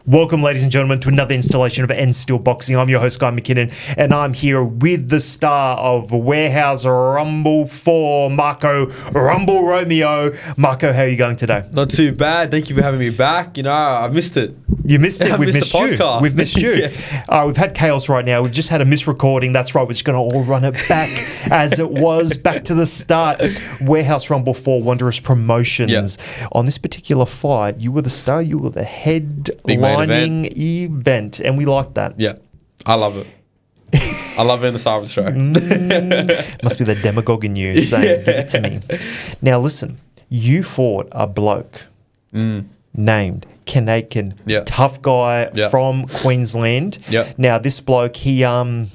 Welcome, ladies and gentlemen, to another installation of N Still Boxing. I'm your host, Skye McKinnon, and I'm here with the star of Warehouse Rumble 4, Marco Rumble Romeo. Marco, how are you going today? Not too bad. Thank you for having me back. You know, I missed it. You missed it. We've missed you. We've missed you. Yeah. We've had chaos right now. We've just had a misrecording. That's right. We're just going to all run it back as it was, back to the start. Warehouse Rumble 4, Wondrous Promotions. Yeah. On this particular fight, you were the star. You were the headlining event, and we like that. Yeah, I love it. I love being the star of the show. Must be the demagogue in you saying, give it to me. Now, listen, you fought a bloke named Chernika, tough guy from Queensland. Now, this bloke, he's a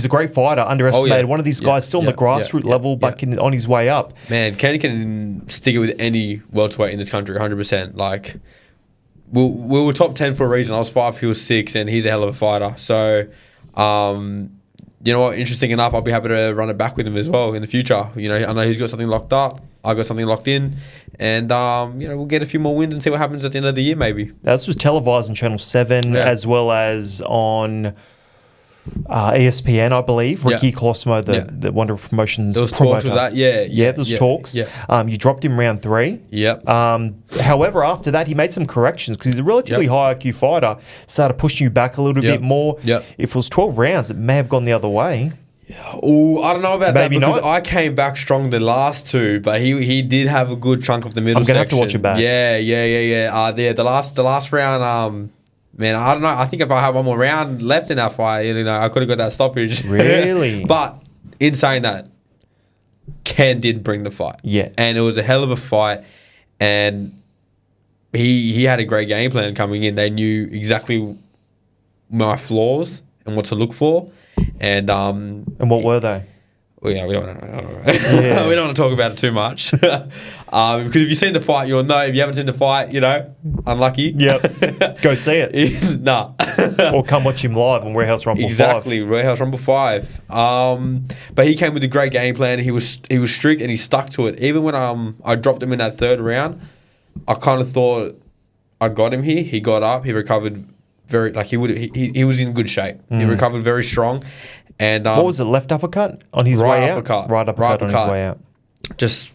great fighter, underestimated. One of these guys still on the grassroots level, but on his way up. Man, Chernika can stick it with any welterweight in this country, 100%. Like, we were top 10 for a reason. I was 5, he was 6, and he's a hell of a fighter. So, you know what? Interesting enough, I'll be happy to run it back with him as well in the future. You know, I know he's got something locked up. I got something locked in, and you know, we'll get a few more wins and see what happens at the end of the year, maybe. Now, this was televised on Channel 7 as well as on ESPN, I believe. Ricky Colosimo, the Wonder Promotions there was promoter. talks of that, there was talks. You dropped him round 3. However, after that, he made some corrections because he's a relatively high IQ fighter. Started pushing you back a little bit more. If it was 12 rounds, it may have gone the other way. Oh, I don't know about Maybe that because not. I came back strong the last 2, but he did have a good chunk of the middle. I'm gonna have to watch it back. The last round. Man, I don't know. I think if I had one more round left in that fight, you know, I could have got that stoppage. Really? But in saying that, Ken did bring the fight. Yeah. And it was a hell of a fight. And he had a great game plan coming in. They knew exactly my flaws and what to look for. And what were they? Well, yeah, we don't want to talk about it too much. Because if you've seen the fight, you'll know. If you haven't seen the fight, you know, unlucky. Yep. Go see it. Nah. Or come watch him live on Warehouse Rumble 5. Exactly, Warehouse Rumble 5. But he came with a great game plan. He was strict and he stuck to it. Even when I dropped him in that 3rd round, I kind of thought I got him here. He got up. He recovered he was in good shape. He recovered very strong. And what was it, left uppercut on his way out? Right uppercut on his way out. Just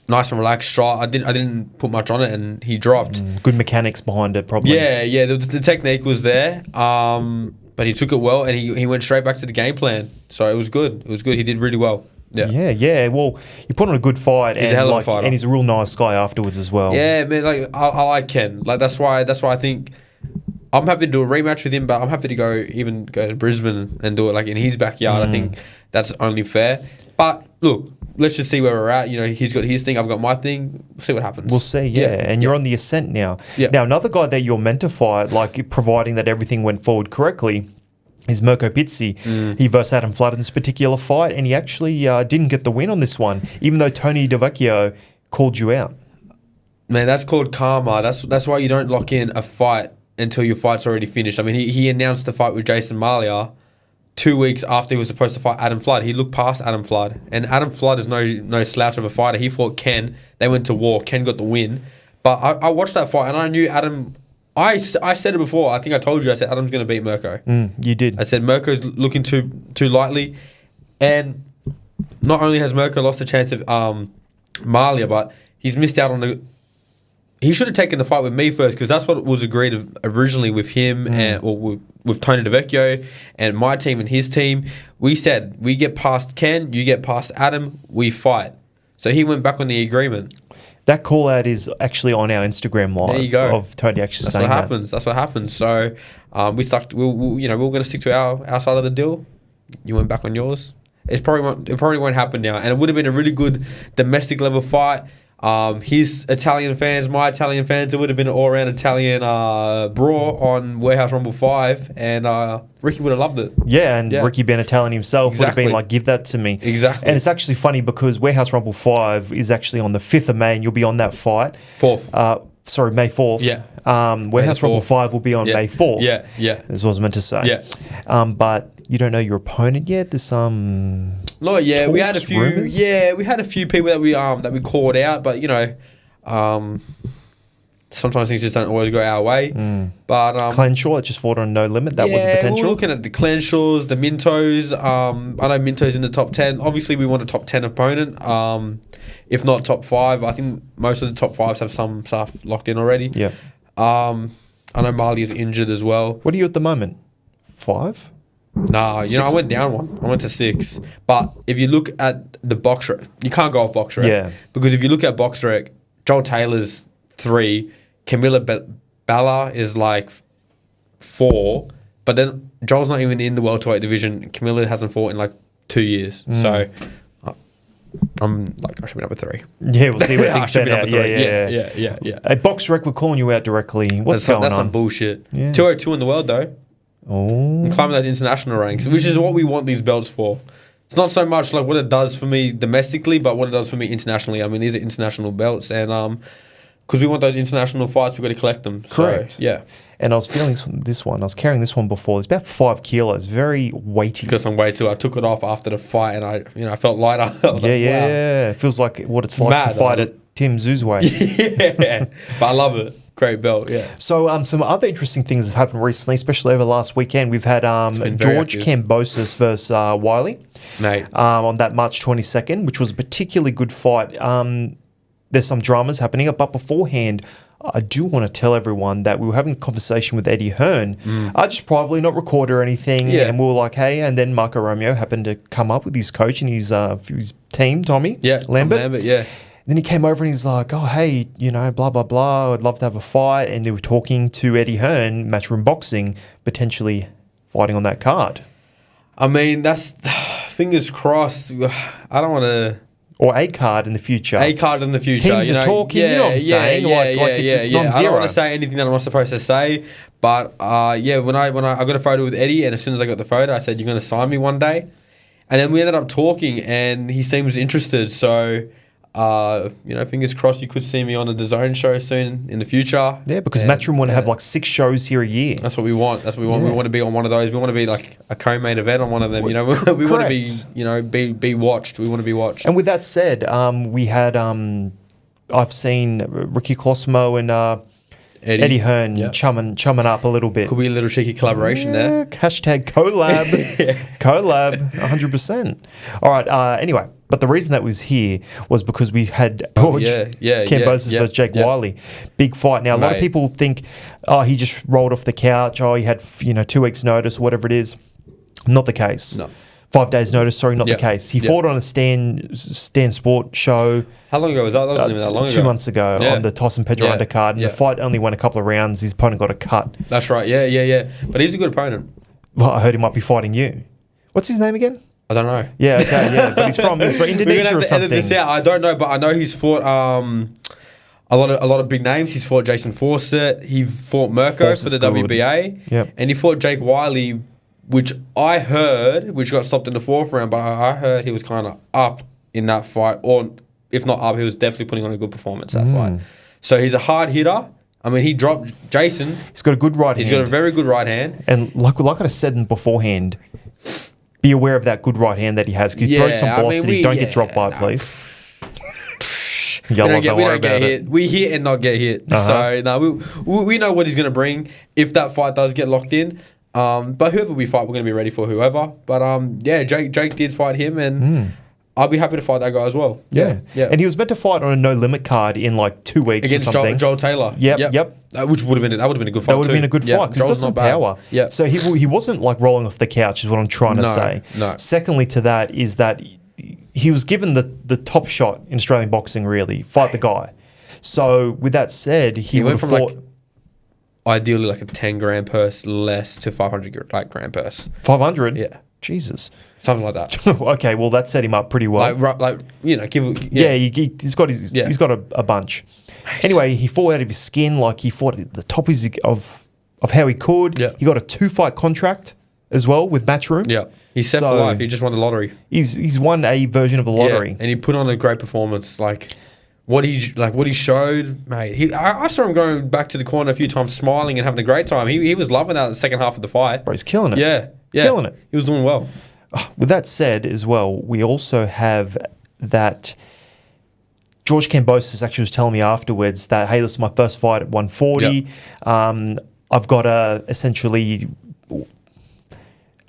nice and relaxed shot. I didn't put much on it, and he dropped. Good mechanics behind it, probably. Yeah. The technique was there, but he took it well, and he went straight back to the game plan. So it was good. He did really well. Yeah. Well, you put on a good fight, he's a hell of a fighter, and he's a real nice guy afterwards as well. Yeah, man. Like I like Ken. Like that's why I think. I'm happy to do a rematch with him, but I'm happy to go to Brisbane and do it like in his backyard. I think that's only fair. But look, let's just see where we're at. You know, he's got his thing, I've got my thing. We'll see what happens. We'll see, and you're on the ascent now. Now, another guy that you're meant to fight, like providing that everything went forward correctly, is Mirko Pizzi. He versus Adam Flood in this particular fight, and he actually didn't get the win on this one, even though Tony DeVecchio called you out. Man, that's called karma. That's why you don't lock in a fight until your fight's already finished. I mean, he announced the fight with Jason Malia 2 weeks after he was supposed to fight Adam Flood. He looked past Adam Flood. And Adam Flood is no slouch of a fighter. He fought Ken. They went to war. Ken got the win. But I watched that fight and I knew Adam... I said it before. I think I told you. I said Adam's going to beat Mirko. You did. I said Mirko's looking too lightly. And not only has Mirko lost the chance of Malia, but he's missed out on the... He should have taken the fight with me first because that's what was agreed originally with him and with Tony DeVecchio and my team and his team. We said, we get past Ken, you get past Adam, we fight. So he went back on the agreement. That call out is actually on our Instagram live. There you go. Of Tony actually saying that. That's what happens. So we stuck. We're going to stick to our side of the deal. You went back on yours. It probably won't happen now. And it would have been a really good domestic level fight. His Italian fans, my Italian fans, it would have been an all-round Italian brawl on Warehouse Rumble 5, and Ricky would have loved it. And Ricky being Italian himself would have been like, give that to me. Exactly. And it's actually funny because Warehouse Rumble 5 is actually on the 5th of May, and you'll be on that fight. 4th. Sorry, May 4th. Warehouse Rumble 5 will be on May 4th. That's what I was meant to say. But you don't know your opponent yet? There's some... No, yeah, talks, we had a few. rumors? Yeah, we had a few people that we called out, but you know, Sometimes things just don't always go our way. But Clenshaw just fought on no limit. That was a potential. We're looking at the Clenshaws, the Mintos. I know Minto's in the top 10. Obviously, we want a top 10 opponent. If not top 5, I think most of the top 5s have some stuff locked in already. Yeah. I know Marley is injured as well. What are you at the moment? 5? Nah, you know, I went down 1. I went to 6. But if you look at the BoxRec, you can't go off BoxRec. Yeah. Because if you look at BoxRec, Joel Taylor's 3, Camilla Bella is like 4, but then Joel's not even in the welterweight division. Camilla hasn't fought in like 2 years. So I'm like, I should be number 3. Yeah, we'll see where things turn out. Yeah. A BoxRec, we're calling you out directly. What's going on? That's some bullshit. Yeah. 202 in the world though. Oh. And climbing those international ranks, which is what we want these belts for. It's not so much like what it does for me domestically, but what it does for me internationally. I mean, these are international belts, and because we want those international fights, we've got to collect them. Correct. So, yeah. And I was feeling this one. I was carrying this one before. It's about 5 kilos. Very weighty. It's got some weight too. I took it off after the fight, and I felt lighter. I was yeah. Wow. It feels like what it's like to fight at TimTszyu weight. Yeah, but I love it. Great belt, yeah. So some other interesting things have happened recently, especially over last weekend. We've had George Kambosos versus Wyllie, mate, on that March 22nd, which was a particularly good fight. There's some dramas happening, but beforehand, I do want to tell everyone that we were having a conversation with Eddie Hearn, just privately, not record or anything, and we were like, hey, and then Marco Romeo happened to come up with his coach and his team, Tommy Lambert. Then he came over and he's like, oh, hey, blah, blah, blah. I'd love to have a fight. And they were talking to Eddie Hearn, Matchroom Boxing, potentially fighting on that card. I mean, that's fingers crossed. I don't want to... Or a card in the future. A card in the future. Teams are talking, you know what I'm saying? It's non-zero. I don't want to say anything that I'm not supposed to say. But, when I got a photo with Eddie, and as soon as I got the photo, I said, you're going to sign me one day? And then we ended up talking, and he seems interested. So... fingers crossed you could see me on a DAZN show soon in the future. Yeah, because Matchroom want to have like 6 shows here a year. That's what we want. We want to be on one of those. We want to be like a co-main event on one of them. We want to be watched. We want to be watched. And with that said, we had I've seen Ricky Closmo and Eddie Hearn chumming up a little bit. Could be a little cheeky collaboration there. Hashtag collab. Collab, 100%. All right, anyway. But the reason that was here was because we had George Kambosos versus Jake Wyllie. Big fight. Now, a lot of people think, he just rolled off the couch. He had 2 weeks' notice, or whatever it is. Not the case. No. 5 days' notice, sorry, not the case. He fought on a Stan Sport show. How long ago was that? That wasn't even that long ago. 2 months ago on the Toss and Pedro undercard. And the fight only went a couple of rounds. His opponent got a cut. That's right. Yeah. But he's a good opponent. Well, I heard he might be fighting you. What's his name again? I don't know. Yeah, okay, yeah. But he's from Indonesia or something. Edit this out. I don't know, but I know he's fought a lot of big names. He's fought Jason Fawcett. He fought Mirko for the WBA. Yep. And he fought Jake Wyllie, which I heard, which got stopped in the 4th round, but I heard he was kind of up in that fight. Or if not up, he was definitely putting on a good performance that fight. So he's a hard hitter. I mean, he dropped Jason. He's got a good right hand. He's got a very good right hand. And like I said beforehand, be aware of that good right hand that he has. You throw some velocity. Don't get dropped by it, please. We don't get hit. We hit and not get hit. So, we know what he's going to bring if that fight does get locked in. But whoever we fight, we're going to be ready for whoever. But, Jake did fight him, and I'll be happy to fight that guy as well. Yeah. And he was meant to fight on a no-limit card in like 2 weeks against or something. Joel Taylor. Yep. Which would have been a good fight. That would have been a good fight because he's got some power. Yeah. So he wasn't like rolling off the couch is what I'm trying to say. No. Secondly to that is that he was given the top shot in Australian boxing, really. Fight the guy. So with that said, he would have fought... ideally like a 10 grand purse less to 500 grand purse. 500? Yeah. Jesus. Something like that. Okay, well that set him up pretty well. He's got a bunch. Anyway, he fought out of his skin. Like he fought at the top of how he could. Yeah. He got a 2-fight contract as well with Matchroom. Yeah, he's set for life. He just won the lottery. He's won a version of the lottery, and he put on a great performance. Like what he showed, mate. I saw him going back to the corner a few times, smiling and having a great time. He was loving that in the second half of the fight. Bro, he's killing it. Yeah, killing it. He was doing well. With that said, as well, we also have that George Kambosos actually was telling me afterwards that, hey, this is my first fight at 140. Yep. I've got to essentially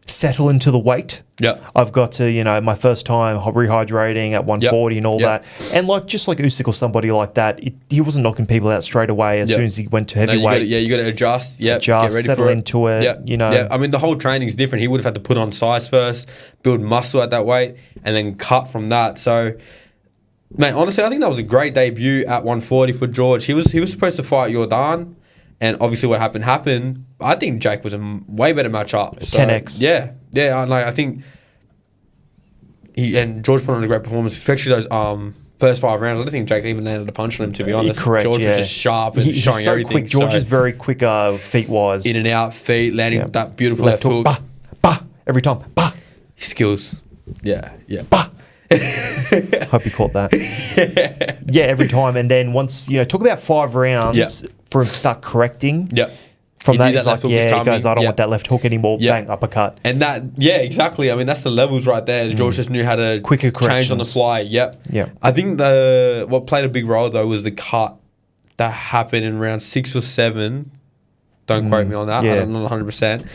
settle into the weight. Yeah, I've got to, my first time rehydrating at 140 and all that. And just like Usyk or somebody like that, he wasn't knocking people out straight away as soon as he went to heavyweight. You got to adjust. Yeah, get ready settle into it. Yeah, I mean, the whole training's different. He would have had to put on size first, build muscle at that weight, and then cut from that. So, mate, honestly, I think that was a great debut at 140 for George. He was supposed to fight Jordan. And obviously, what happened. I think Jake was a way better matchup. So, 10x. Yeah. I think George put on a great performance, especially those first 5 rounds. I don't think Jake even landed a punch on him, to be honest. Correct. George was just sharp and he's showing so everything. Quick. George is very quick feet wise. In and out feet, landing that beautiful left hook. Bah, every time. Bah. His skills. Yeah. Bah. Hope you caught that. Yeah, every time. And then once, talk about 5 rounds for him to start correcting. Yep. From that, he's like, he goes, I don't want that left hook anymore. Bang, uppercut. And that, exactly. I mean, that's the levels right there. George just knew how to quicker change on the fly. Yep. I think what played a big role, though, was the cut that happened in round 6 or 7. Don't quote me on that. I'm not 100%.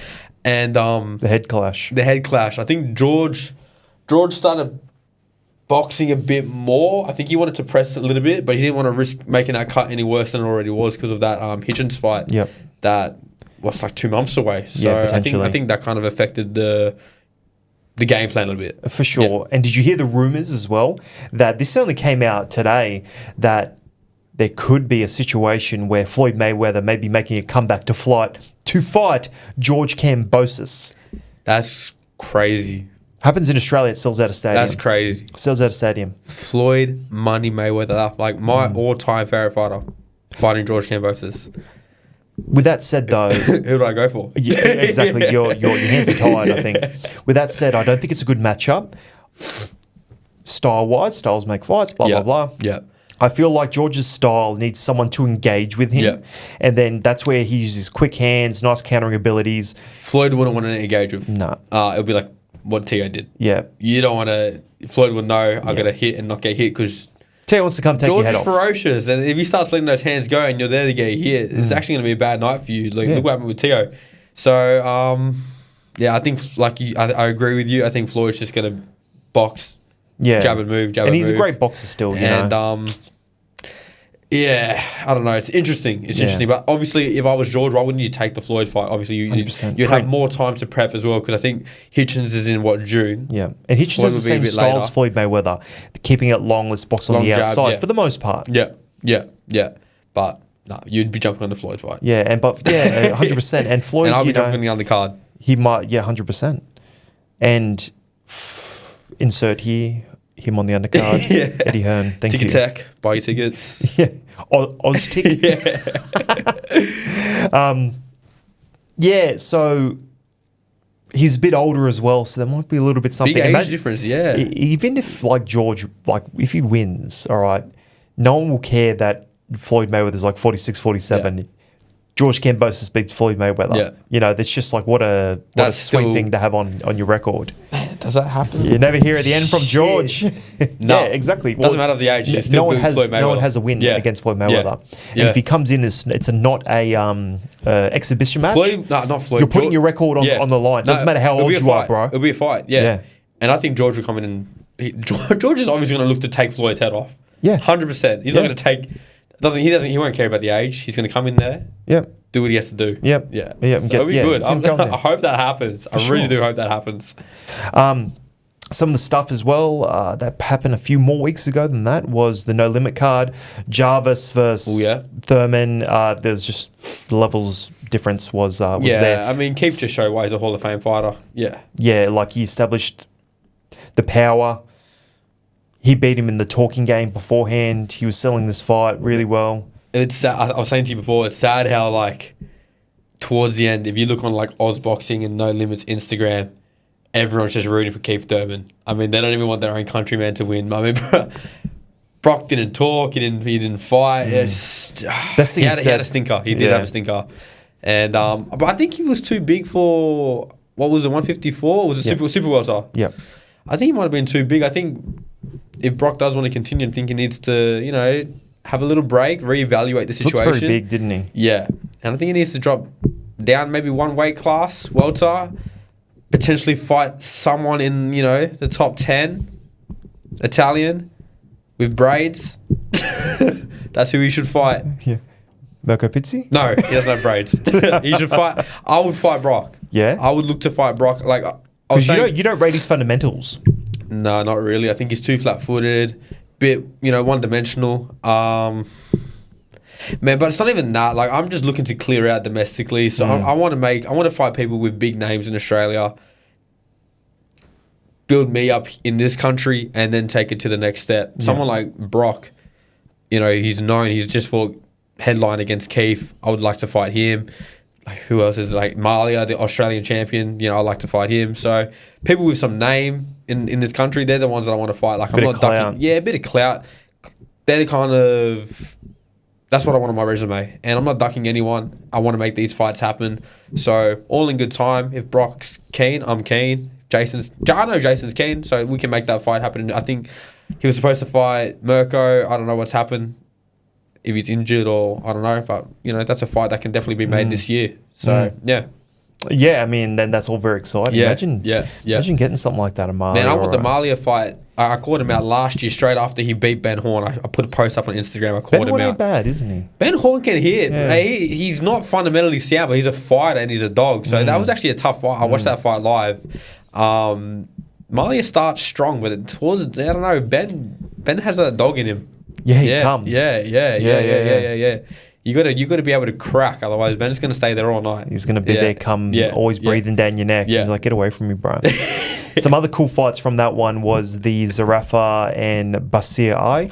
And the head clash. I think George started boxing a bit more. I think he wanted to press a little bit, but he didn't want to risk making that cut any worse than it already was because of that Hitchens fight. Yep. That was like 2 months away. So I think that kind of affected the game plan a little bit. For sure. Yeah. And did you hear the rumours as well that this only came out today that there could be a situation where Floyd Mayweather may be making a comeback to fight George Kambosos? That's crazy. Happens in Australia, it sells out a stadium. That's crazy. Sells out a stadium. Floyd Money Mayweather, like my all-time favorite fighter, fighting George Kambosos. With that said, though... Who do I go for? Yeah, exactly. Your hands are tied, I think. With that said, I don't think it's a good matchup. Style-wise, styles make fights, blah, blah. Yeah. I feel like George's style needs someone to engage with him. Yeah. And then that's where he uses quick hands, nice countering abilities. Floyd wouldn't want to engage with. No. It would be like what Tszyu did. Yeah. You don't want to... Floyd would know I got to hit and not get hit because... Tszyu wants to come take your head off. George is ferocious, and if he starts letting those hands go and you're there to get hit, it's actually going to be a bad night for you. Look what happened with Tszyu. So, I think I agree with you. I think Floyd's just going to box, jab and move, and he's a great boxer still, I don't know. It's interesting. It's interesting. But obviously, if I was George, why wouldn't you take the Floyd fight? Obviously, you'd have more time to prep as well because I think Hitchens is in, June? Yeah. And Hitchens has the same style as Floyd Mayweather, keeping it long, let's box on the outside for the most part. Yeah. But, no, you'd be jumping on the Floyd fight. 100%. And Floyd, and I'll be jumping on the undercard. He might, 100%. And insert here... him on the undercard. Eddie Hearn. Thank you. Ticket Tech. Buy your tickets. Oztick. So he's a bit older as well, so there might be a little bit something. Big age difference, Even if, George, if he wins, all right, no one will care that Floyd Mayweather's 46, 47. Yeah. George Kambosos beats Floyd Mayweather. Yeah. That's just what a sweet thing to have on your record. Man, does that happen? You never hear at the end from George. No. Exactly. Doesn't matter the age. No one has a win against Floyd Mayweather. And if he comes in, it's not a exhibition match. Not Floyd. You're putting your record on the line. Doesn't matter how old you are, bro. It'll be a fight. Yeah. And I think George will come in and George is obviously going to look to take Floyd's head off. Yeah. 100%. He's not going to take. He won't care about the age. He's going to come in there. Yeah. Do what he has to do. Yep. Yeah. So it'll be good. I hope that happens. I really do hope that happens. Some of the stuff as well that happened a few more weeks ago than that was the No Limit card. Jarvis versus Thurman. There's just the levels difference was there. I mean, Keith just showed why he's a Hall of Fame fighter. Yeah. Yeah, he established the power. He beat him in the talking game beforehand. He was selling this fight really well. It's sad. I was saying to you before, it's sad how towards the end, if you look on Oz Boxing and No Limits Instagram, everyone's just rooting for Keith Thurman. I mean, they don't even want their own countryman to win. I mean, Brock didn't talk. He didn't fight. Best thing he had a stinker. He did have a stinker, and but I think he was too big for what was it, 154? Or was it super welter? Yeah, I think he might have been too big. I think if Brock does want to continue, I think he needs to, you know, have a little break, reevaluate the situation. Looked very big, didn't he? Yeah. And I think he needs to drop down maybe one weight class, welter, potentially fight someone in, you know, the top 10, Italian, with braids. That's who he should fight. Yeah. Mirko Pizzi? No, he doesn't have braids. He should fight. I would fight Brock. Yeah? I would look to fight Brock. Like, because you don't rate his fundamentals. No, not really. I think he's too flat-footed, bit, you know, one-dimensional. Man, but it's not even that. Like, I'm just looking to clear out domestically. So I want to fight people with big names in Australia, build me up in this country, and then take it to the next step. Yeah. Someone like Brock, you know, he's known. He's just fought headline against Keith. I would like to fight him. Like, who else is like Malia, the Australian champion? You know, I'd like to fight him. So people with some name in this country, they're the ones that I want to fight. Like, I'm not ducking. Yeah, a bit of clout. They're the kind of. That's what I want on my resume. And I'm not ducking anyone. I want to make these fights happen. So all in good time. If Brock's keen, I'm keen. I know Jason's keen, so we can make that fight happen. I think he was supposed to fight Mirko. I don't know what's happened. If he's injured or I don't know, but you know, that's a fight that can definitely be made this year. So yeah. Yeah, I mean, then that's all very exciting. Yeah, imagine getting something like that, Amalia. Man, I want the Malia fight. I called him out last year, straight after he beat Ben Horn. I put a post up on Instagram. I called him out. Ben Horn ain't bad, isn't he? Ben Horn can hit. Yeah. He's not fundamentally sound, but he's a fighter and he's a dog. So that was actually a tough fight. I watched that fight live. Malia starts strong, but I don't know. Ben has that dog in him. Yeah, he comes. Yeah. You got to be able to crack, otherwise Ben's going to stay there all night. He's going to be there, always breathing down your neck. He's like, get away from me, bro. Some other cool fights from that one was the Zerafa and Besir.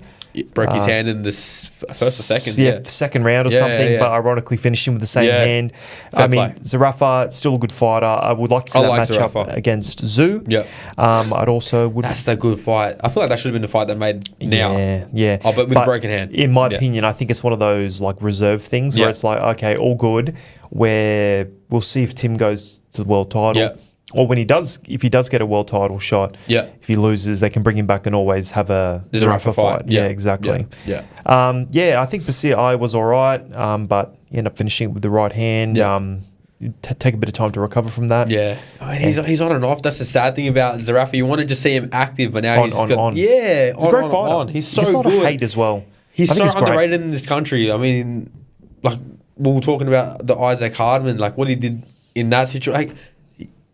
Broke his hand in the first or second. Second round or something, but ironically finished him with the same hand. Fair play. Zerafa, still a good fighter. I would like to see that matchup against Tszyu. Yeah. I'd also would. That's the good fight. I feel like that should have been the fight that made now. Yeah. Oh, but with a broken hand. In my opinion, I think it's one of those like reserve things where it's like, okay, all good. Where we'll see if Tim goes to the world title. Yeah. Or when if he does get a world title shot, if he loses, they can bring him back and always have a Zerafa fight. Yeah, exactly. Yeah. I think Besir was all right, but he ended up finishing with the right hand. Take a bit of time to recover from that. Yeah. I mean, he's on and off. That's the sad thing about Zerafa. You want to just see him active, but now he's on. Yeah. He's a great fighter. He's so good. He hate as well. He's so underrated in this country. I mean, like, we were talking about the Isaac Hardman, like what he did in that situation. Like,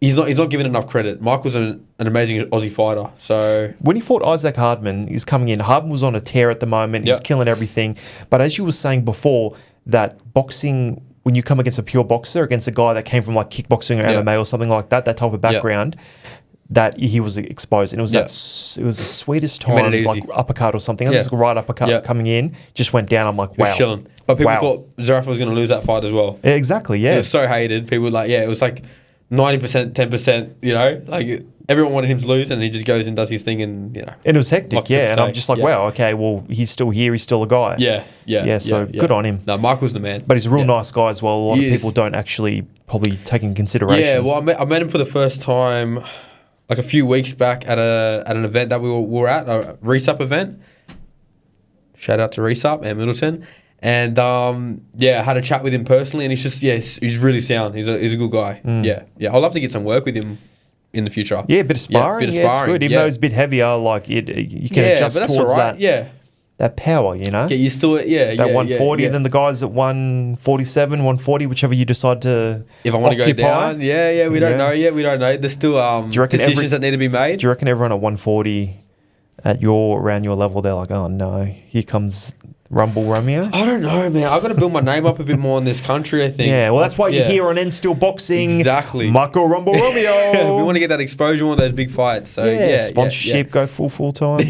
He's not given enough credit. Michael's an amazing Aussie fighter. So when he fought Isaac Hardman, he's coming in. Hardman was on a tear at the moment. He's killing everything. But as you were saying before, that boxing, when you come against a pure boxer, against a guy that came from like kickboxing or MMA or something like that type of background, that he was exposed. And it was it was the sweetest time, like uppercut or something. It was like a right uppercut coming in, just went down. I'm like, wow. He was chilling. But people thought Zerafa was going to lose that fight as well. Yeah, exactly, yeah. He was so hated. People were like, it was like 90%, 10%, you know, like everyone wanted him to lose, and he just goes and does his thing, and you know. And it was hectic, and I'm just like, wow, okay, well, he's still here, he's still a guy. So good on him. No, Michael's the man. But he's a real nice guy as well. A lot of people don't actually probably take in consideration. Yeah, well, I met him for the first time like a few weeks back at an event that we were at, a Resup event. Shout out to Resup and Middleton. And I had a chat with him personally, and he's just he's really sound. He's a good guy. I'd love to get some work with him in the future. Yeah, a bit of sparring. It's good. Even though it's a bit heavier, like you can adjust towards that. Yeah, that power, you know. Get used to it. Yeah, that 140, and then the guys at 147, 140, whichever you decide to. If I want to go down, we don't know yet. We don't know. There's still decisions that need to be made. Do you reckon everyone at 140 around your level, they're like, oh no, here comes Rumble Romeo? I don't know, man. I've got to build my name up a bit more in this country, I think. Yeah, well, that's why you're here on N Still Boxing. Exactly. Michael Rumble Romeo. We want to get that exposure on those big fights. So sponsorship, go full time.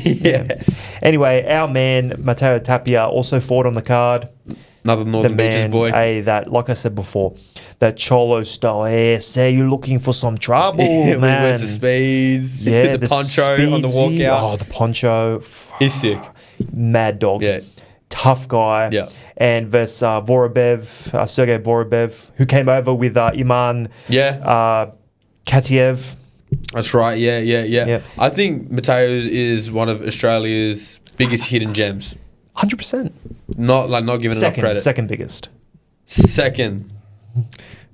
Anyway, our man, Mateo Tapia, also fought on the card. Another Northern Beaches boy. That, like I said before, that Cholo style. Hey, say you're looking for some trouble, man. Where's the speeds? Yeah, the poncho on the walkout. Oh, the poncho. He's sick. Mad dog. Yeah. Tough guy. Yeah. And versus Vorobev, Sergey Vorobev, who came over with Iman Katiev. That's right. Yeah. Yep. I think Mateo is one of Australia's biggest hidden gems. 100%. Not giving enough credit. Second biggest. Second.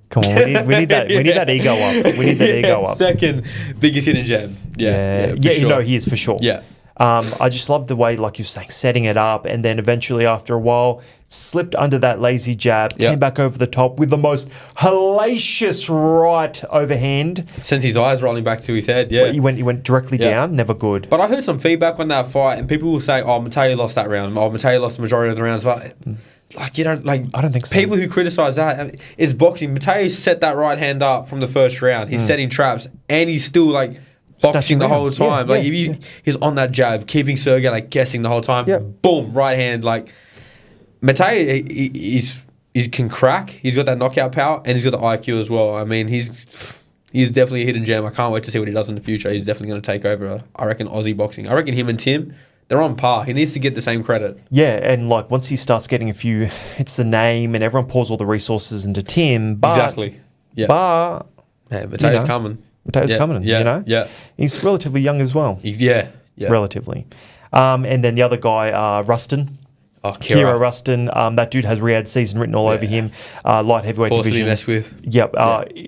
Come on, we need that. We need that ego up. We need that ego up. Second biggest hidden gem. Yeah. Sure. No, he is for sure. Yeah. I just love the way, like you're saying, setting it up, and then eventually, after a while, slipped under that lazy jab, came back over the top with the most hellacious right overhand. Sends his eyes rolling back to his head. Yeah, he went directly down. Never good. But I heard some feedback on that fight, and people will say, "Oh, Mateo lost that round. Oh, Mateo lost the majority of the rounds." But like, you don't like. I don't think so. People who criticize that, it's boxing. Mateo set that right hand up from the first round. He's setting traps, and he's still like. Boxing the whole time. He's on that jab, keeping Sergey like guessing the whole time. Yeah. Boom, right hand. Like Mateo, he can crack. He's got that knockout power, and he's got the IQ as well. I mean, he's definitely a hidden gem. I can't wait to see what he does in the future. He's definitely going to take over, I reckon, Aussie boxing. I reckon him and Tim, they're on par. He needs to get the same credit. Yeah, and like once he starts getting a few, it's the name, and everyone pours all the resources into Tim. But, exactly. Yeah. But Mateo's coming. Mateo's coming, you know? Yeah. He's relatively young as well. Yeah. Relatively. And then the other guy, Ruston. Oh, Kieran Ruston. That dude has Riyadh season written all over him. Light heavyweight division. Mess with. Yep.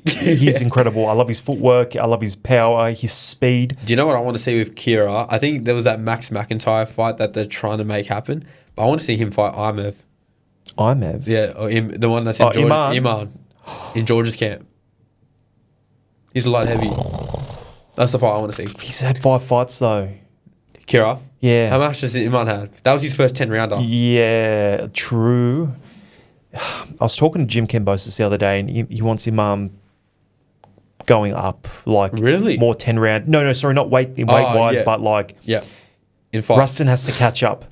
He's incredible. I love his footwork. I love his power, his speed. Do you know what I want to see with Kieran? I think there was that Max McIntyre fight that they're trying to make happen. But I want to see him fight Imev. Imev? Yeah, or the one that's in Iman. In George's camp. He's a light heavy. That's the fight I want to see. He's had 5 fights though. Kira? Yeah. How much does Iman have? That was his first 10-rounder. Yeah, true. I was talking to GeorgeKambosos the other day, and he wants him going up, like really more 10-round. No, sorry, not weight wise, but like in fight. Ruston has to catch up.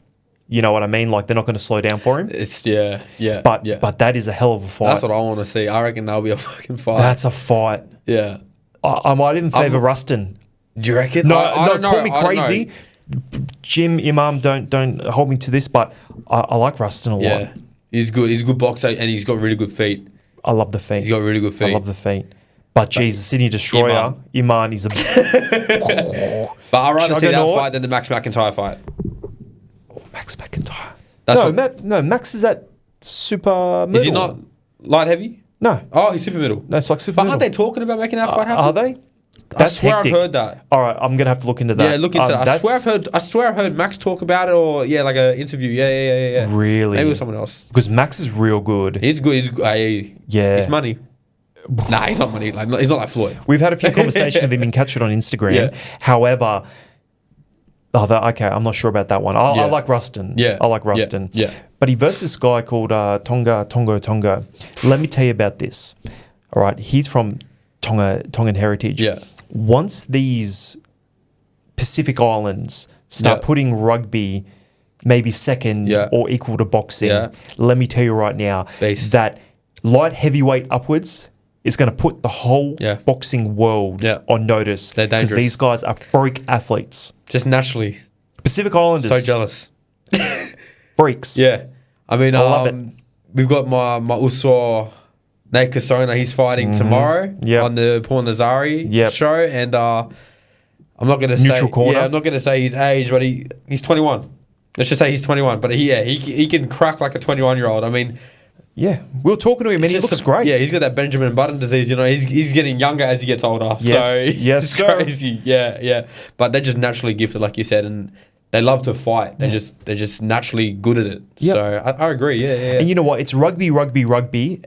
You know what I mean? Like they're not going to slow down for him. It's But that is a hell of a fight. That's what I want to see. I reckon that'll be a fucking fight. That's a fight. Yeah. I might even favour Ruston. Do you reckon? No, I don't know. Call me crazy. Jim, Imam, don't hold me to this, but I like Ruston a lot. Yeah, he's good. He's a good boxer, and he's got really good feet. I love the feet. He's got really good feet. I love the feet. But geez, the Sydney Destroyer, Iman, he's a... But I'd rather see that fight than the Max McIntyre fight. Max McIntyre. Max is at super middle. Is he not light heavy? No. Oh, he's super middle. No, it's like super but middle. Aren't they talking about making that fight happen? Are they? That's I swear hectic. I've heard that. All right, I'm gonna have to look into that. Yeah, look into that. I swear I've heard Max talk about it, or like an interview. Yeah. Really? Maybe with someone else. Because Max is real good. He's good. He's money. Nah, he's not money. Like he's not like Floyd. We've had a few conversations with him and catch it on Instagram. Yeah. However, I'm not sure about that one. I like Ruston. Yeah, I like Ruston. Yeah. But he versus this guy called TongoTongo. Let me tell you about this. All right, he's from Tongan heritage. Yeah. Once these Pacific Islands start putting rugby maybe second or equal to boxing, let me tell you right now that light heavyweight upwards is going to put the whole boxing world on notice. They're dangerous. Because these guys are freak athletes. Just naturally. Pacific Islanders. So jealous. Freaks. Yeah. I mean, I love it. We've got my Uso Nicolson. He's fighting tomorrow on the Paul Nazari show. And I'm not going to say... Neutral corner. Yeah, I'm not going to say his age, but he's 21. Let's just say he's 21. But he can crack like a 21-year-old. I mean... Yeah, we were talking to him and he looks great. Yeah, he's got that Benjamin Button disease. You know, he's getting younger as he gets older. Yes, so it's crazy. Yeah. But they're just naturally gifted, like you said, and they love to fight. They're just naturally good at it. Yep. So I agree. Yeah. And you know what? It's rugby,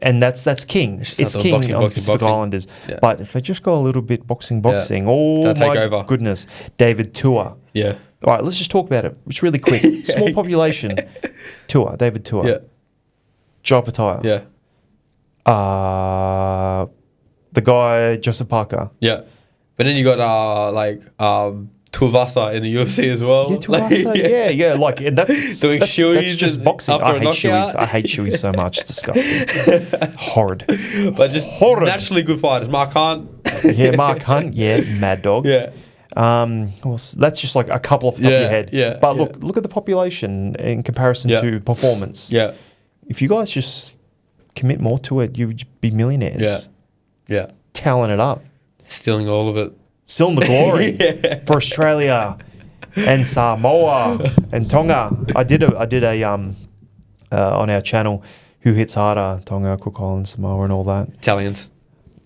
and that's king. It's king on Pacific Islanders. Yeah. But if they just go a little bit boxing, oh my goodness, David Tszyu. Yeah. All right, let's just talk about it. It's really quick. Small population. David Tszyu. Yeah. Jopataya. Yeah. The guy, Joseph Parker. Yeah. But then you got Tuivasa in the UFC as well. Yeah, Tuivasa. Yeah. Like, and that's just boxing. I hate Shoeys so much. It's disgusting. Horrid. But just naturally good fighters. Mark Hunt. Mark Hunt. Yeah, Mad Dog. Yeah. Well, that's just like a couple off the top of your head. Yeah. But look at the population in comparison to performance. Yeah. If you guys just commit more to it, you'd be millionaires. Yeah. Tallying it up. Stealing all of it. still in the glory for Australia and Samoa and Tonga. I did a on our channel, who hits harder, Tonga, Cook Islands, Samoa, and all that. Italians.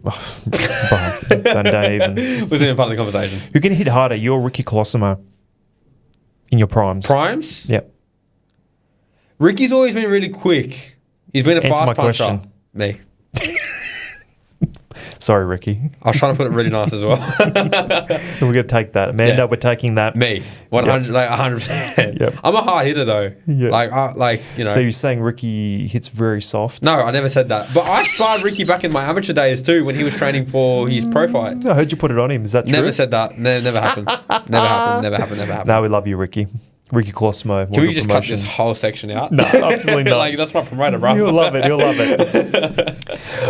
don't even. Wasn't even part of the conversation. Who can hit harder, you or Ricky Colosimo in your primes? Primes? Yep. Ricky's always been really quick. He's been a fast puncher. Question. Me. Sorry, Ricky. I was trying to put it really nice as well. We're going to take that. Amanda, we're taking that. Me. 100, like 100%. Yep. I'm a hard hitter though. Yep. Like, you know. So you're saying Ricky hits very soft? No, I never said that. But I sparred Ricky back in my amateur days too when he was training for his pro fights. I heard you put it on him. Is that true? Never said that. Never happened. Never happened. No, we love you, Ricky. Ricky Colosimo. Can we just cut this whole section out? No, absolutely not. Like, that's my promoter, bro. You'll love it.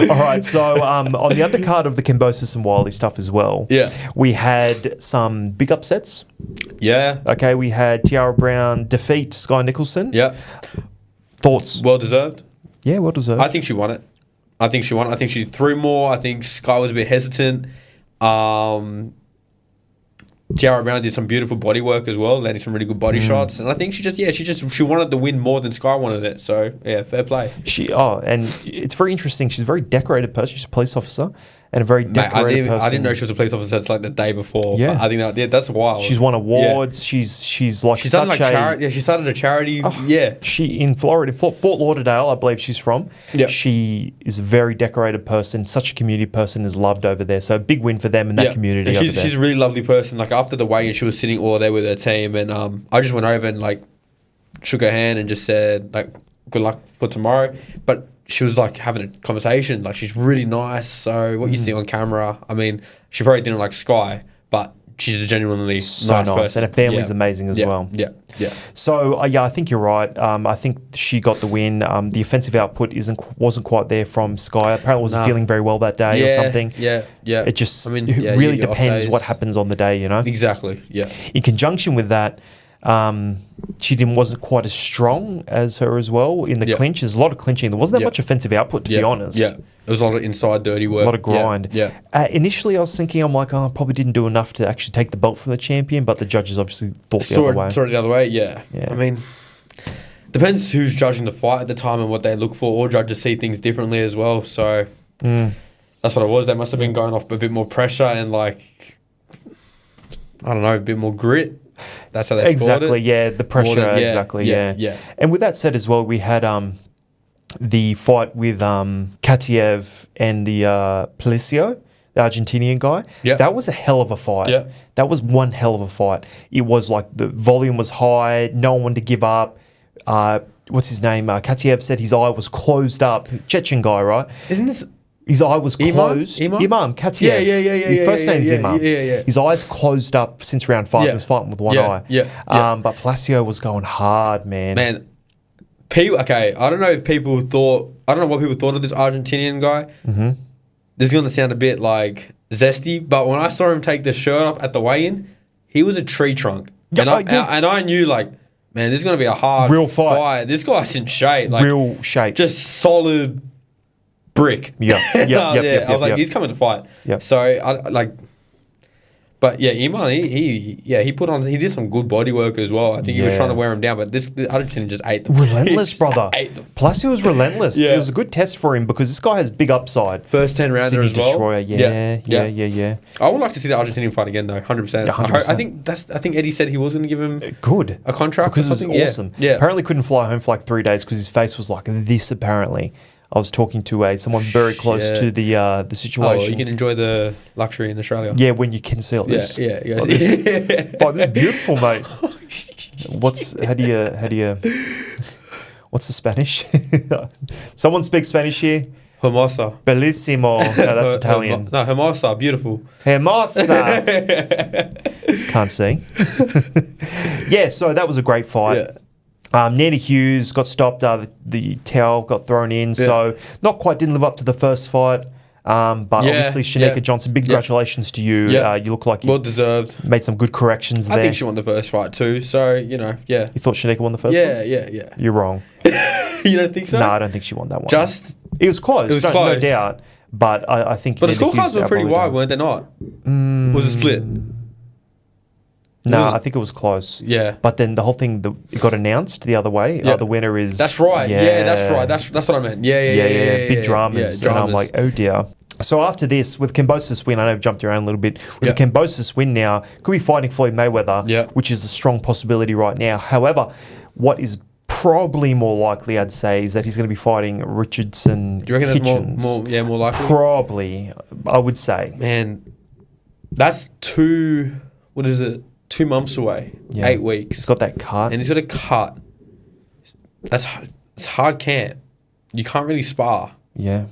All right, so on the undercard of the Kambosos and Wyllie stuff as well, we had some big upsets. Yeah. Okay, we had Tiara Brown defeat Skye Nicolson. Yeah. Thoughts? Well deserved. Yeah, well deserved. I think she won it. I think she threw more. I think Skye was a bit hesitant. Tiara Brown did some beautiful body work as well, landing some really good body shots, and I think she wanted the win more than Skye wanted it. So yeah, fair play. And it's very interesting. She's a very decorated person. She's a police officer and a very decorated person. I didn't know she was a police officer. It's like the day before. Yeah, I think that's wild. She's won awards. Yeah. She's like she's done like charity. Yeah, she started a charity. She in Florida, Fort Lauderdale, I believe she's from. Yeah, she is a very decorated person. Such a community person, is loved over there. So a big win for them in that community. And she's a really lovely person. Like after the weigh-in, she was sitting all day with her team, and I just went over and like shook her hand and just said like good luck for tomorrow. But she was like having a conversation. Like she's really nice. So what you see on camera, I mean, she probably didn't like Skye, but she's a genuinely nice person. And her family's amazing as well. Yeah. So I think you're right. I think she got the win. The offensive output wasn't quite there from Skye. Apparently wasn't feeling very well that day or something. Yeah. It just really depends what happens on the day, you know? Exactly, yeah. In conjunction with that, she wasn't quite as strong as her as well in the clinch. There's a lot of clinching. There wasn't that much offensive output, to be honest. Yeah, it was a lot of inside dirty work. A lot of grind. Yeah. Initially, I was thinking, I probably didn't do enough to actually take the belt from the champion, but the judges obviously thought the other way. Saw it the other way, yeah. I mean, depends who's judging the fight at the time and what they look for. All judges see things differently as well, so that's what it was. They must have been going off a bit more pressure and like, I don't know, a bit more grit. That's how they scored it. Yeah, the pressure, yeah. And with that said as well, we had the fight with Katiev and the Tszyu, the Argentinian guy. Yeah. That was a hell of a fight. Yeah. That was one hell of a fight. It was like the volume was high, no one wanted to give up. What's his name? Katiev said his eye was closed up. Chechen guy, right? Isn't this... His eye was closed. Imam Katiev. Yeah. His first name's Imam. Yeah. His eyes closed up since round 5. He was fighting with one eye. But Tszyu was going hard, man. Man, okay, I don't know what people thought of this Argentinian guy. Mm-hmm. This is going to sound a bit like zesty, but when I saw him take the shirt off at the weigh-in, he was a tree trunk. And I knew, like, man, this is going to be a hard real fight. This guy's in shape. Like, real shape. Just solid brick. Yeah. I was like, he's coming to fight. Yeah. So I like, but yeah, Iman, he did some good body work as well. I think he was trying to wear him down, but the Argentinian just ate them. Relentless, brother. Tszyu was relentless. It was a good test for him because this guy has big upside. First 10 rounder as well. Destroyer. Yeah. I would like to see the Argentinian fight again though, 100%. 100%. I think Eddie said he was going to give him a contract because it was awesome. Yeah. Apparently couldn't fly home for like 3 days because his face was like this. Apparently. I was talking to someone very close to the situation. Oh, you can enjoy the luxury in Australia. Yeah, when you can see it. This is beautiful, mate. What's the Spanish? Someone speaks Spanish here. Hermosa. Bellissimo. No, that's Italian. Hermosa. Beautiful. Hermosa. Can't see. Yeah, so that was a great fight. Yeah. Nina Hughes got stopped. The towel got thrown in. So not quite didn't live up to the first fight. But obviously Chernika Johnson, big congratulations to you. You look like you well deserved. Made some good corrections there. I think she won the first fight too. So, you know, You thought Chernika won the first one? Yeah. You're wrong. You don't think so? No, I don't think she won that one. It was close. No doubt. But I think... But the scorecards were pretty wide, weren't they not? Was it split? No, I think it was close. Yeah. But then the whole thing it got announced the other way. Yeah. The winner is... That's right. Yeah, that's right. That's what I meant. Yeah. Big dramas. And I'm like, oh dear. So after this, with Kambosos win, I know I've jumped around a little bit. With the Kambosos win now, could be fighting Floyd Mayweather, which is a strong possibility right now. However, what is probably more likely, I'd say, is that he's going to be fighting Richardson. Do you reckon that's more likely? Probably, I would say. Man, that's 2 months away. 8 weeks. He's got that cut. And he's got a cut. It's hard camp. You can't really spar. Yeah.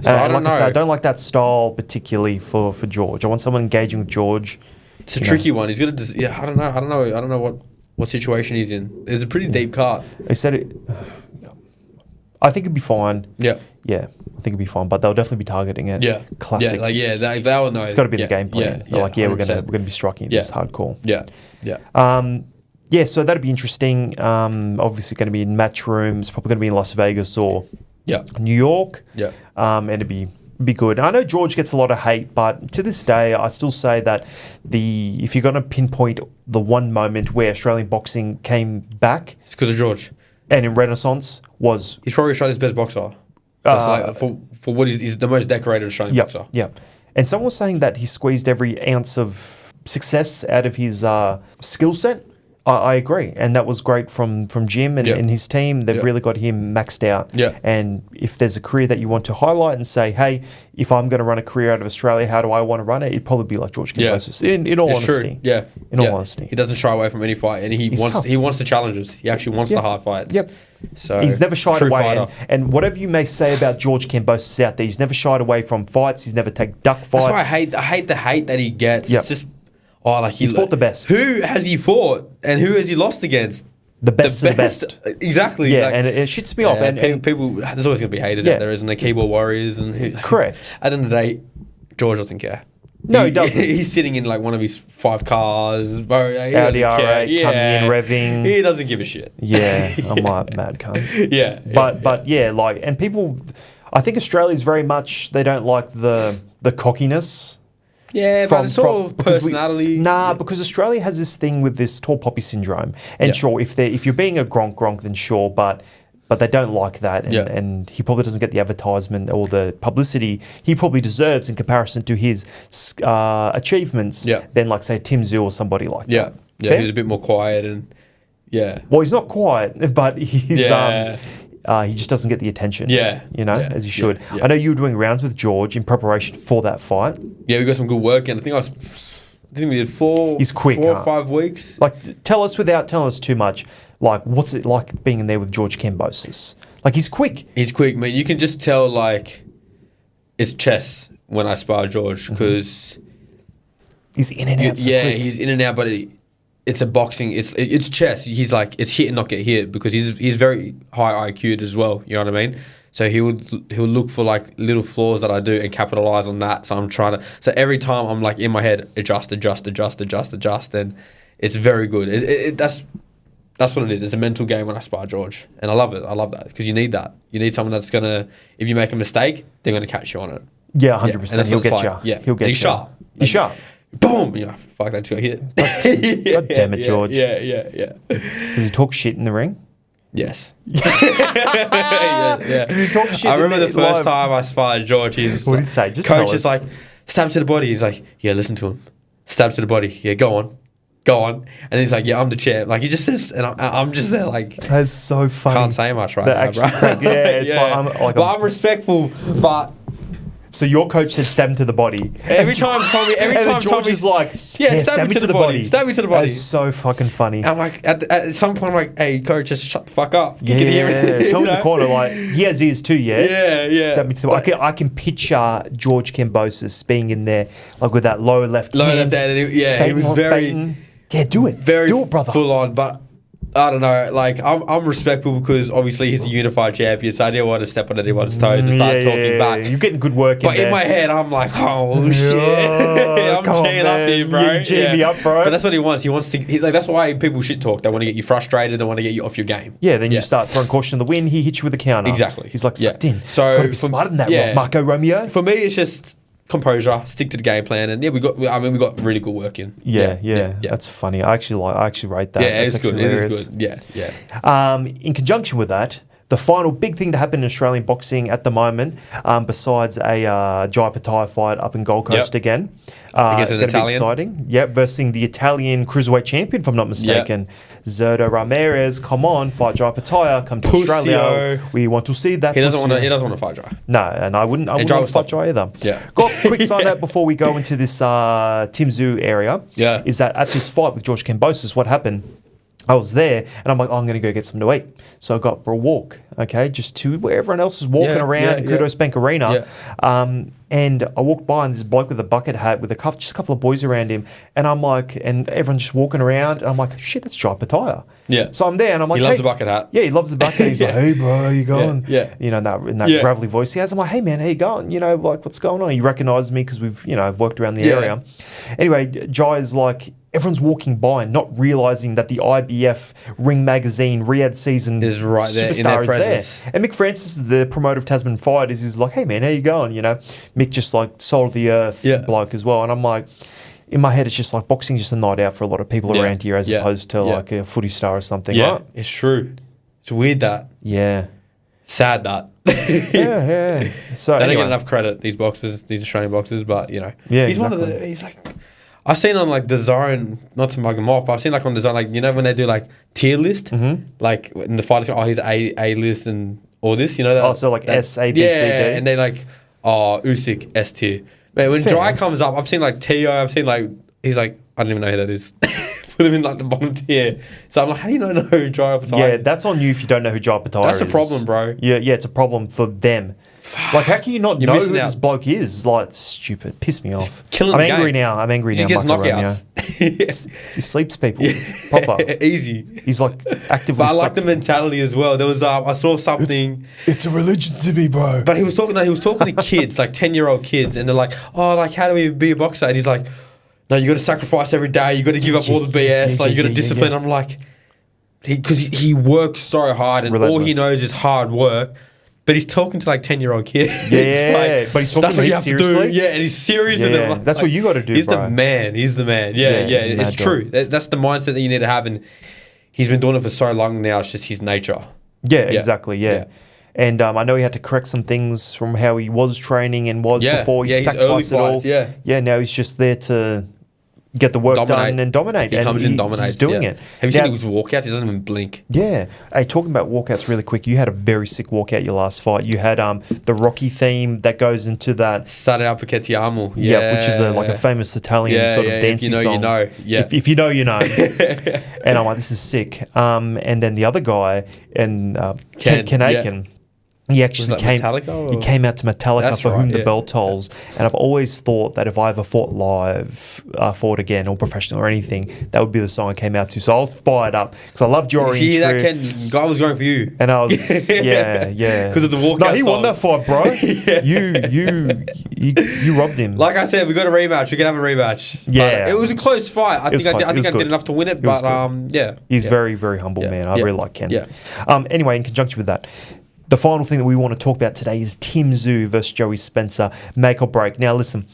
So I like I said, I don't like that style particularly for George. I want someone engaging with George. It's a tricky one. He's got to. I don't know what situation he's in. It's a pretty deep cut. He said it. I think it'd be fine. Yeah. I think it'd be fine, but they'll definitely be targeting it. Yeah. Classic. They'll know. It's got to be the game plan. They're like, we're gonna be striking this hardcore. So that'd be interesting. Obviously going to be in match rooms. Probably going to be in Las Vegas or New York. And it'd be good. I know George gets a lot of hate, but to this day, I still say that if you're going to pinpoint the one moment where Australian boxing came back, it's because of George. And in Renaissance he's probably Australia's best boxer. For what he's the most decorated Australian boxer. Yeah. And someone was saying that he squeezed every ounce of success out of his skill set. I agree, and that was great from Jim and his team. They've really got him maxed out. And if there's a career that you want to highlight and say, hey, if I'm going to run a career out of Australia, how do I want to run it? It'd probably be like George Kambosos. In all honesty, in all honesty, he doesn't shy away from any fight, and he wants the challenges. He actually wants the hard fights. So he's never shied away. And whatever you may say about George Kambosos out there, he's never shied away from fights. He's never taken duck fights. That's why I hate the hate that he gets. It's just. He's fought the best. Who has he fought and who has he lost against? The best of the best. Exactly. Yeah, and it shits me off. And people, there's always going to be haters out there, isn't there? Keyboard warriors. Correct. At the end of the day, George doesn't care. No, he doesn't. He's sitting in like one of his 5 cars. Audi R8 coming in, revving. He doesn't give a shit. Yeah, I'm like mad cunt. But and people, I think Australia's very much, they don't like the cockiness. Yeah, but it's all personality. Because Australia has this thing with this tall poppy syndrome. And sure, if you're being a gronk, then sure, but they don't like that. And he probably doesn't get the advertisement or the publicity he probably deserves in comparison to his achievements than, like, say, TimTszyu or somebody like that. Yeah, he's a bit more quiet and, Well, he's not quiet, but he's... he just doesn't get the attention, as he should. I know you were doing rounds with George in preparation for that fight. Yeah, we got some good work in. I think we did 4 or 5 weeks. Like, tell us without telling us too much, like, what's it like being in there with George Kambosos? Like, he's quick. He's quick, man. You can just tell, like, it's chess when I spar George because... He's in and out so quick. He's in and out, but... It's a boxing. It's chess. He's like, it's hit and not get hit because he's very high IQ'd as well. You know what I mean? So he'll look for like little flaws that I do and capitalize on that. So I'm trying to. So every time I'm like in my head, adjust, and it's very good. That's what it is. It's a mental game when I spar George, and I love it. I love that because you need that. You need someone that's gonna, if you make a mistake, they're gonna catch you on it. Yeah, 100%. He'll get you. Yeah, he'll get you. He's sharp. He's sharp. Boom! Fuck, that got hit. God damn it, George. Yeah. Does he talk shit in the ring? Yes. Does he talk shit? I remember the first time I sparred George. What did he say? Just coach is like, stab to the body. He's like, yeah, listen to him. Stab to the body. Yeah, go on. And he's like, yeah, I'm the champ. Like, he just says, and I'm just there like. That's so funny. Can't say much right now, bro. It's like I'm respectful, but. So your coach said stab him to the body. Every time George is like, stab me to the body. Stab me to the body. That's so fucking funny. I'm like, at some point, I'm like, hey, coach, just shut the fuck up. You can hear me. Tell me in the corner, like, he has ears too, Yeah. Stab me to the body. I can picture George Kambosos being in there, like with that low left hand. He was very... Yeah, do it. Do it, brother. Full on, but... I don't know, like, I'm respectful because obviously he's a unified champion, so I didn't want to step on anyone's toes and start talking back. You're getting good work but in my head, I'm like, oh, shit. I'm cheering up here, bro. You cheer me up, bro. But that's what he wants. He wants to, that's why people shit talk. They want to get you frustrated. They want to get you off your game. Yeah, then you start throwing caution to the wind. He hits you with a counter. Exactly. He's like, sucked in. So got to be smarter than that, Marco Romeo. For me, it's just, composure, stick to the game plan, and we got really good work in. Yeah. That's funny. I actually rate that. Yeah, That's it's good. hilarious. It is good. Yeah. In conjunction with that, the final big thing to happen in Australian boxing at the moment, besides a Jai Pattaya fight up in Gold Coast again, against an going to be Italian. exciting. Yep, versus the Italian cruiserweight champion, if I'm not mistaken. Zerdo Ramirez, come on, fight Jai Pattaya, come to Australia. We want to see that. He doesn't want to fight Jai. No, and I wouldn't want to fight Jai either. Yeah. Got a quick side note before we go into this TimTszyu area. Yeah. Is that at this fight with George Kambosos, what happened? I was there and I'm like, I'm going to go get something to eat. So I got for a walk, okay, just to where everyone else is walking around Kudos Bank Arena. Yeah. And I walked by and this bloke with a bucket hat with just a couple of boys around him. And I'm like, and everyone's just walking around. And I'm like, shit, that's Jai Pattaya. Yeah. So I'm there and I'm like, he loves the bucket hat. Yeah, he loves the bucket. He's like, hey, bro, how you going? Yeah. You know, in that gravelly voice he has. I'm like, hey, man, how you going? You know, like, what's going on? He recognizes me because we've, I've worked around the area. Anyway, Jai is like, everyone's walking by and not realising that the IBF Ring Magazine Riyadh season is right there in their presence. And Mick Francis, the promoter of Tasman Fighters, is like, hey man, how you going? Mick just like soul of the earth bloke as well. And I'm like, in my head, it's just like boxing just a night out for a lot of people around here as opposed to like a footy star or something. Yeah, right? It's true. It's weird that. Yeah. Sad that. yeah. So they don't get enough credit, these Australian boxers, but he's one of the. He's like. I've seen on like the Zone, not to mug him off, but I've seen like on the Zone, like when they do like tier list, like in the fighters, he's A list and all this, that. So like S, A, B, C, D. And they like, Usyk S tier. Man, when Jai comes up, I've seen like Tszyu, I've seen like he's like I don't even know who that is. Put him in like the bottom tier. So I'm like, how do you not know who Jai Pattaya is? Yeah, that's on you if you don't know who Jai Pattaya is. That's a problem, bro. Yeah, it's a problem for them. Like, how can you not know who this bloke is? Like, it's stupid. Piss me off. I'm angry now. I'm angry now. He gets knockouts. He sleeps people. Proper. Easy. He's like actively. But I like the mentality as well. There was I saw something. It's a religion to me, bro. But he was talking to kids, like 10-year-old kids, and they're like, oh, like how do we be a boxer? And he's like, no, you got to sacrifice every day. You got to give up all the BS. Like you got to discipline. I'm like, because he works so hard, and all he knows is hard work. But he's talking to like 10-year-old kids. Yeah, but he's talking to him seriously. Yeah, and he's serious with them. That's what you got to do, He's bro. the man. He's the man. Yeah. It's true. That's the mindset that you need to have. And he's been doing it for so long now. It's just his nature. Yeah, exactly. Yeah. And I know he had to correct some things from how he was training and was before he sacrificed it all. Yeah, now he's just there to get the work done and dominate. He comes in and dominates. He's doing it. Have you seen his walkouts? He doesn't even blink. Yeah. Hey, talking about walkouts really quick, you had a very sick walkout your last fight. You had the Rocky theme that goes into that. Stare al perché ti amo. Yeah, which is like a famous Italian sort of dancing song. If you know, you know. Yeah. If you know, you know. And I'm like, this is sick. And then the other guy, Ken Aiken. He actually came out to Metallica for Whom the Bell Tolls. And I've always thought that if I ever fought live, fought again, or professional or anything, that would be the song I came out to. So I was fired up because I love Jory. See, that guy was going for you. And I was, yeah. Because of the walkout. No, he won that fight, bro. You robbed him. Like I said, we got a rematch. We can have a rematch. Yeah. But it was a close fight. I think I did enough to win it, but yeah. He's very, very humble man. I really like Ken. Yeah. Anyway, in conjunction with that, the final thing that we want to talk about today is TimTszyu versus JoeySpencer, make or break. Now, listen,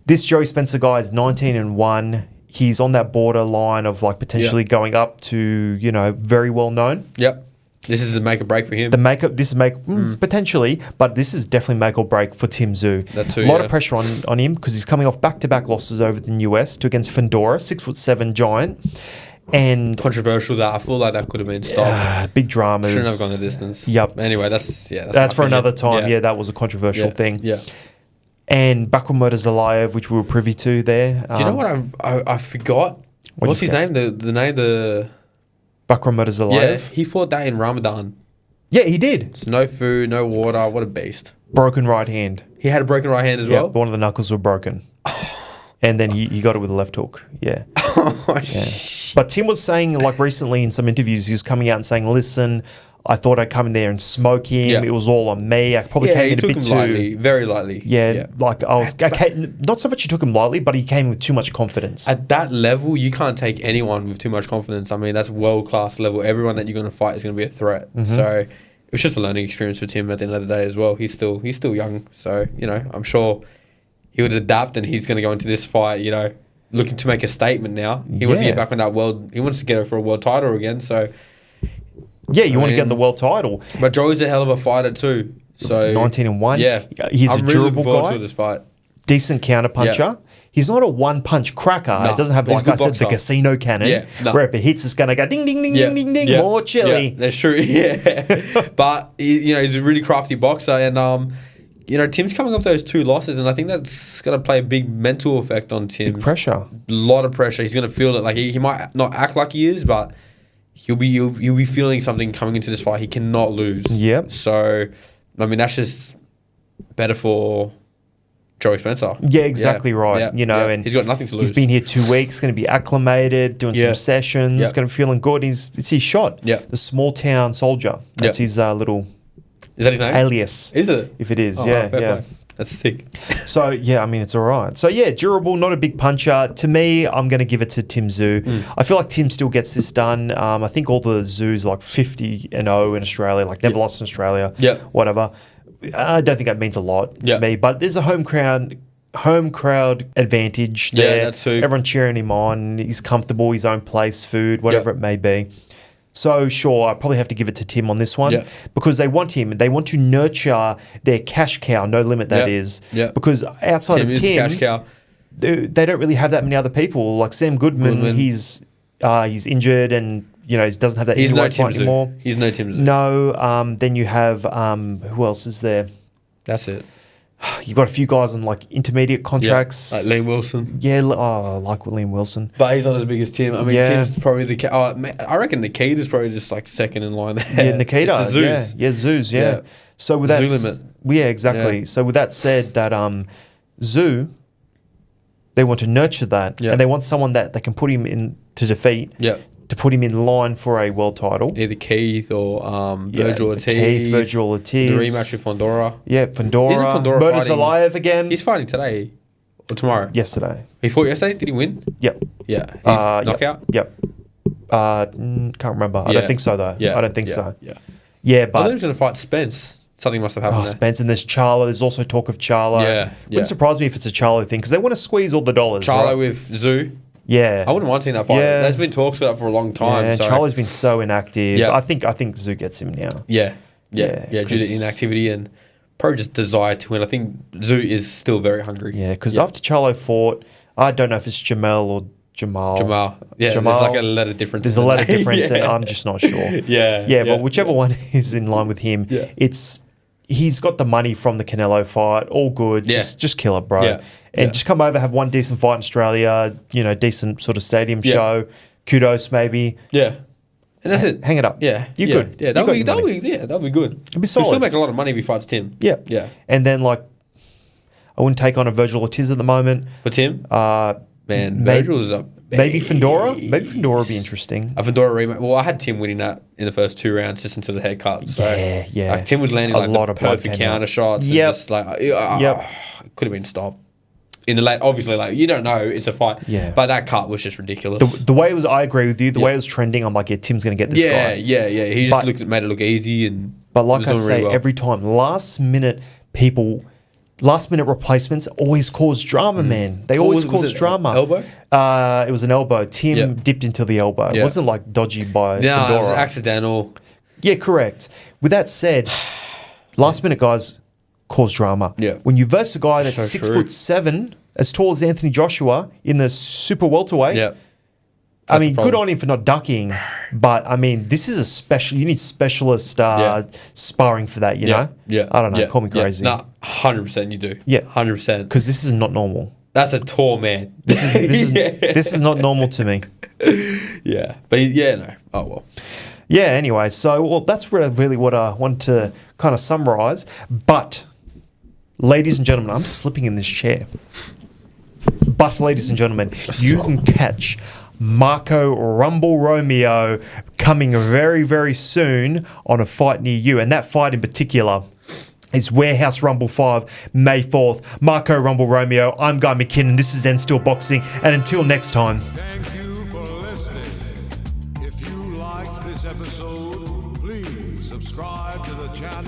this JoeySpencer guy is 19-1. He's on that borderline of like potentially going up to, very well known. Yep. This is the make or break for him. Potentially, but this is definitely make or break for TimTszyu. That too, a lot of pressure on him because he's coming off back-to-back losses over the US against Fendora, 6'7" giant. And controversial that I feel like that could have been stopped. Big dramas. Shouldn't have gone the distance. Yep. Anyway, that's for another time. Yeah, that was a controversial thing. Yeah. And Bakhramov Zalayev, which we were privy to there. Do you know what I forgot? What's his name? The name Bakhramov Zalayev. Yeah, he fought that in Ramadan. Yeah, he did. It's no food, no water. What a beast. Broken right hand. He had a broken right hand as well. One of the knuckles were broken. And then he got it with a left hook. Yeah. But Tim was saying, like recently in some interviews, he was coming out and saying, listen, I thought I'd come in there and smoke him. Yeah. It was all on me. I probably came in a bit too lightly, very lightly. Yeah, like I was. Not so much he took him lightly, but he came with too much confidence. At that level, you can't take anyone with too much confidence. I mean, that's world class level. Everyone that you're going to fight is going to be a threat. Mm-hmm. So it was just a learning experience for Tim at the end of the day as well. He's still young, so I'm sure he would adapt, and he's going to go into this fight, looking to make a statement now. He wants to get back on that world. He wants to get for a world title again. So, you want to get the world title. But Joey's a hell of a fighter too. So 19-1. Yeah, he's I'm a really durable looking forward guy. to this fight. Decent counter puncher. Yeah. He's not a one-punch cracker. No, it doesn't have, like I said, the casino cannon, where if it hits, it's going to go ding, ding, ding, ding, ding, ding, more chili. Yeah, that's true. Yeah, but he's a really crafty boxer, and Tim's coming off those 2 losses, and I think that's going to play a big mental effect on Tim. Big pressure. A lot of pressure. He's going to feel it. Like he might not act like he is, but he'll be feeling something coming into this fight. He cannot lose. Yep. So, I mean, that's just better for JoeySpencer. Yeah, exactly right. Yeah. And he's got nothing to lose. He's been here 2 weeks, going to be acclimated, doing some sessions, going to be feeling good. It's his shot. Yeah. The small town soldier. That's his little... Is that his name? Alias. Is it? If it is, fair play. That's sick. So, it's all right. So, durable, not a big puncher. To me, I'm going to give it to TimTszyu. I feel like Tim still gets this done. I think all the Tszyus like 50-0 in Australia, like never lost in Australia, whatever. I don't think that means a lot to me, but there's a home crowd advantage there. Yeah, that's true. Everyone cheering him on. He's comfortable, his own place, food, whatever it may be. So, sure, I probably have to give it to Tim on this one because they want him. They want to nurture their cash cow, No Limit, that is. Yeah. Because outside of Tim, cash cow. They don't really have that many other people. Like Sam Goodman. He's injured and, he doesn't have that heavyweight fight anymore. He's no TimTszyu. No. Then you have, who else is there? That's it. You've got a few guys on like intermediate contracts. Like Liam Wilson. Yeah, I like Liam Wilson. But he's not as big as Tim. I mean, Tim's probably the... I reckon Nikita's probably just like second in line there. Yeah, Nikita. Tszyu, yeah. So with that... Tszyu limit. Yeah, exactly. Yeah. So with that said, that Tszyu, they want to nurture that. And they want someone that they can put him in to defeat. Yeah. To put him in line for a world title. Either Keith or Virgil Ortiz. Keith, Virgil Ortiz. The rematch with Fondora. Yeah, Fondora. Isn't Fondora Murder's alive again. He's fighting today or tomorrow. Yesterday. He fought yesterday? Did he win? Yep. Yeah. Knockout? Yep. Can't remember. I don't think so, though. Yeah. I don't think so. Yeah. Yeah, but... I thought he was going to fight Spence. Something must have happened there. Spence, and there's Charlo. There's also talk of Charlo. Yeah. Wouldn't surprise me if it's a Charlo thing, because they want to squeeze all the dollars, Charlo with Tszyu. Yeah. I wouldn't mind seeing that fight. Yeah. There's been talks about that for a long time. Yeah, so. Charlo's been so inactive. Yeah. I think Tszyu gets him now. Yeah. Due to inactivity and probably just desire to win. I think Tszyu is still very hungry. Yeah, because after Charlo fought, I don't know if it's Jamel or Jamal. Yeah, Jamal. There's like a letter difference. There's a letter difference, and I'm just not sure. Yeah, but whichever one is in line with him, he's got the money from the Canelo fight. All good. Yeah. Just kill it, bro. And just come over, have one decent fight in Australia, decent sort of stadium show. Kudos, maybe. Yeah. And that's it. Hang it up. Yeah. You're good. Yeah, that'll be good. It'd be solid. He'll still make a lot of money if he fights Tim. Yeah. Yeah. And then, I wouldn't take on a Virgil Ortiz at the moment. For Tim? Man, Virgil's up. Maybe Fondora? Maybe Fondora would be interesting. A Fondora rematch. Well, I had Tim winning that in the first 2 rounds just until the head cut. So, Like, Tim was landing a lot of perfect counter shots. Yep. Just could have been stopped. In the late, obviously, you don't know, it's a fight. Yeah. But that cut was just ridiculous. The way it was, I agree with you. The way it was trending, I'm like, Tim's going to get this guy. Yeah. He just made it look easy. But like I say, every time, last minute replacements always cause drama, man. They always cause drama. Elbow? It was an elbow. Tim dipped into the elbow. It wasn't like dodgy by Fondora. No, it was accidental. Yeah, correct. With that said, last minute guys cause drama. Yeah. When you verse a guy that's So 6'7", as tall as Anthony Joshua in the super welterweight. Yeah. I mean, good on him for not ducking, but I mean, this is a special. You need specialist sparring for that. You know. Yeah. I don't know. Call me crazy. No, 100% you do. Yeah, 100%. Because this is not normal. That's a tall man. This is not normal to me. Yeah, but no. Oh well. Yeah. Anyway, so that's really what I want to kind of summarize. But, ladies and gentlemen, I'm slipping in this chair. But, ladies and gentlemen, you can catch Marco Rumble Romeo coming very, very soon on a fight near you. And that fight in particular is Warehouse Rumble 5, May 4th. Marco Rumble Romeo, I'm Guy McKinnon. This is Then Still Boxing. And until next time.